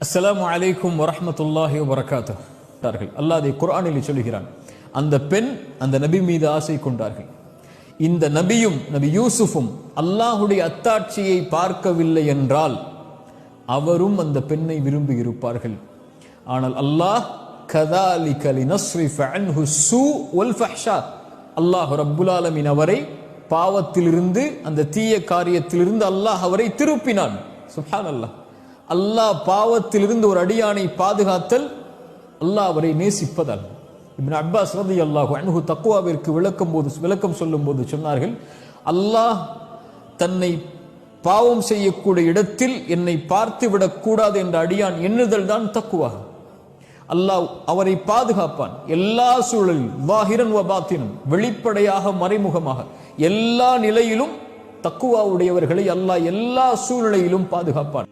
அஸ்ஸலாமு அலைக்கும் வரஹ்மத்துல்லாஹி வபரகாத்துஹு. அல்லாஹ் அதை குர்ஆனில் சொல்கிறான். அந்த பெண் அந்த நபி மீது ஆசை கொண்டார்கள். இந்த நபியும் நபி யூசுஃபும் அல்லாஹுடைய அத்தாட்சியை பார்க்கவில்லை என்றால் அவரும் அந்த பெண்ணை விரும்பி இருப்பார்கள். ஆனால் அல்லாஹ் கதாலிக லினஸ்ரிஃப அன்ஹு ஸூ வல் ஃபஹ்ஷா, அல்லாஹ் ரப்புல் ஆலமீன் அவரை பாவத்திலிருந்து அந்த தீய காரியத்திலிருந்து அல்லாஹ் அவரை திருப்பினான். சுப்ஹானல்லாஹ். அல்லாஹ் பாவத்திலிருந்து ஒரு அடியானை பாதுகாத்தல் அல்லாஹ் அவரை நேசிப்பதால். இப்னு அப்பாஸ் ரலியல்லாஹு அன்ஹு தக்வாவிற்கு விளக்கம் சொல்லும்போது சொன்னார்கள், அல்லாஹ் தன்னை பாவம் செய்யக்கூடிய இடத்தில் என்னை பார்த்து விடக்கூடாது என்ற அடியான் எண்ணுதல் தான் தக்குவா. அல்லாஹ் அவரை பாதுகாப்பான் எல்லா சூழலில், வாஹிரன் வ பாத்தினன், வெளிப்படையாக மறைமுகமாக எல்லா நிலையிலும் தக்குவா உடையவர்களை அல்லாஹ் எல்லா சூழ்நிலையிலும் பாதுகாப்பான்.